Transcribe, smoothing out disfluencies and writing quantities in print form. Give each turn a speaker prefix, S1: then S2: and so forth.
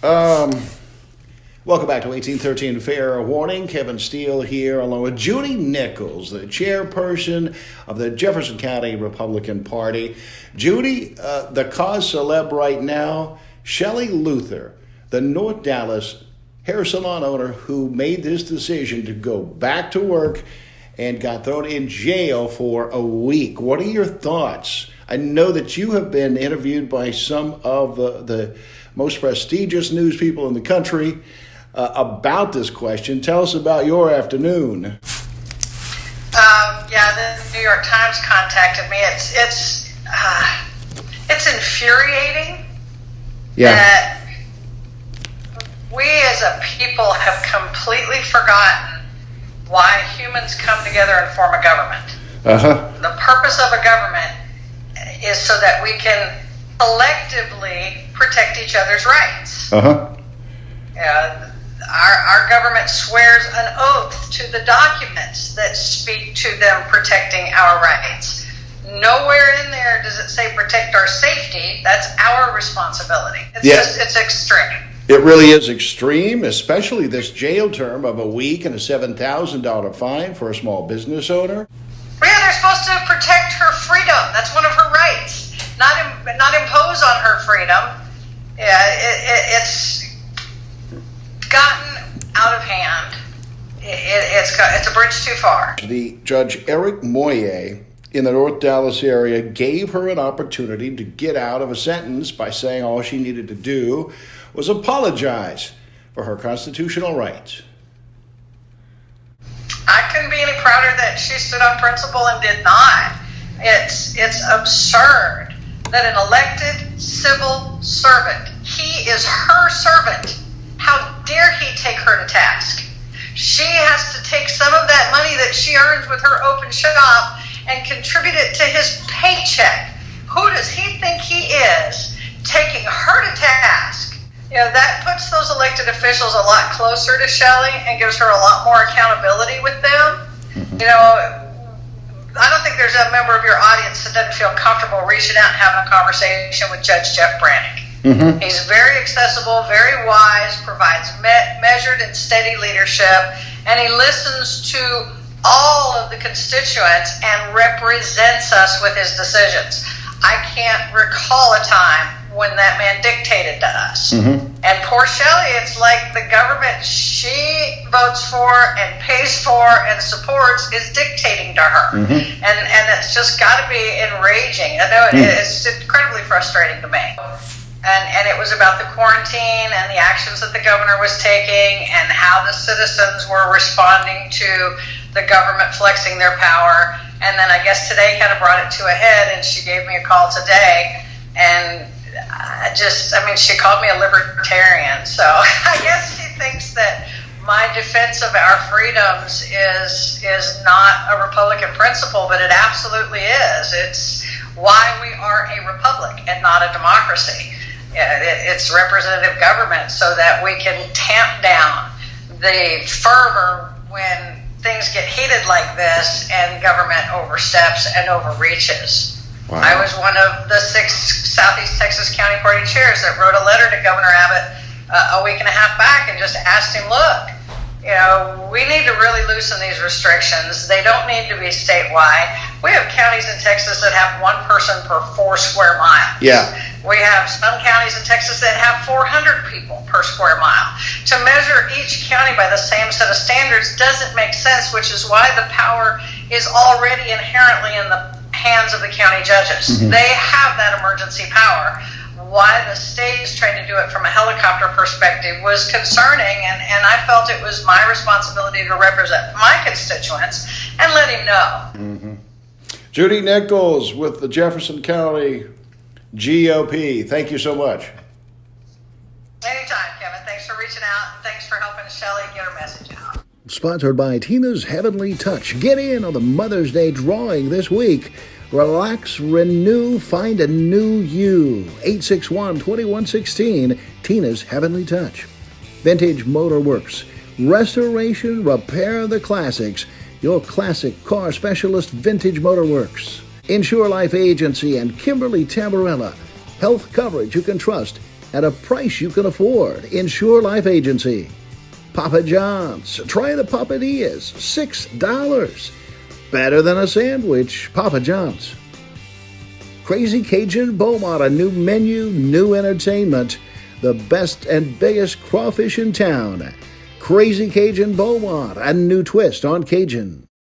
S1: Um, Welcome back to 1813 Fair Warning. Kevin Steele here, along with Judy Nichols, the chairperson of the Jefferson County Republican Party. Judy, the cause celeb right now, Shelley Luther, the North Dallas hair salon owner who made this decision to go back to work and got thrown in jail for a week. What are your thoughts? I know that you have been interviewed by some of the most prestigious news people in the country about this question. Tell us about your afternoon.
S2: Yeah, the New York Times contacted me. It's infuriating that we as a people have completely forgotten why humans come together and form a government. The purpose of a government is so that we can collectively protect each other's rights. Our government swears an oath to the documents that speak to them protecting our rights. Nowhere in there does it say protect our safety. That's our responsibility. It's extreme.
S1: It really is extreme, especially this jail term of a week and a $7,000 fine for a small business owner.
S2: Yeah, they're supposed to protect her freedom. That's one of her rights. Not impose on her freedom. Yeah, it's gotten out of hand. It's a bridge too far.
S1: The Judge Eric Moye in the North Dallas area gave her an opportunity to get out of a sentence by saying all she needed to do was apologize for her constitutional rights.
S2: I couldn't be any prouder that she stood on principle and did not. It's absurd that an elected civil servant, he is her servant. How dare he take her to task? She has to take some of that money that she earns with her open shop and contribute it to his paycheck. Who does he think he is, taking her to task? You know, that puts those elected officials a lot closer to Shelley and gives her a lot more accountability with them. You know, I don't think there's a member of your audience that doesn't feel comfortable reaching out and having a conversation with Judge Jeff Brannick. He's very accessible, very wise, provides measured and steady leadership, and he listens to all of the constituents and represents us with his decisions. I can't recall a time when that man dictated to us. And poor Shelley, it's like the government she votes for and pays for and supports is dictating to her. And it's just got to be enraging. I know it's incredibly frustrating to me. And it was about the quarantine and the actions that the governor was taking and how the citizens were responding to the government flexing their power. And then I guess today kind of brought it to a head, and she gave me a call today. And she called me a libertarian. So I guess she thinks that my defense of our freedoms is not a Republican principle, but it absolutely is. It's why we are a republic and not a democracy. It's representative government so that we can tamp down the fervor when things get heated like this and government oversteps and overreaches. Wow. I was one of the 6 Southeast Texas County Party chairs that wrote a letter to Governor Abbott a week and a half back and just asked him, look, you know, we need to really loosen these restrictions. They don't need to be statewide. We have counties in Texas that have 1 person per 4 square miles. We have some counties in Texas that have 400 people per square mile. To measure each county by the same set of standards doesn't make sense, which is why the power is already inherently in the hands of the county judges. They have that emergency power. Why the state is trying to do it from a helicopter perspective was concerning, and I felt it was my responsibility to represent my constituents and let him know.
S1: Judy Nichols with the Jefferson County GOP. Thank you so much.
S2: Anytime, Kevin. Thanks for reaching out, and thanks for helping Shelley get her message out.
S1: Sponsored by Tina's Heavenly Touch. Get in on the Mother's Day drawing this week. Relax, renew, find a new you. 861-2116, Tina's Heavenly Touch. Vintage Motor Works. Restoration, repair the classics. Your classic car specialist, Vintage Motor Works. Insure Life Agency and Kimberly Tamborella. Health coverage you can trust. at a price you can afford. Insure Life Agency. Papa John's. Try the Papadias. $6. Better than a sandwich. Papa John's. Crazy Cajun Beaumont. A new menu, new entertainment. The best and biggest crawfish in town. Crazy Cajun Beaumont. A new twist on Cajun.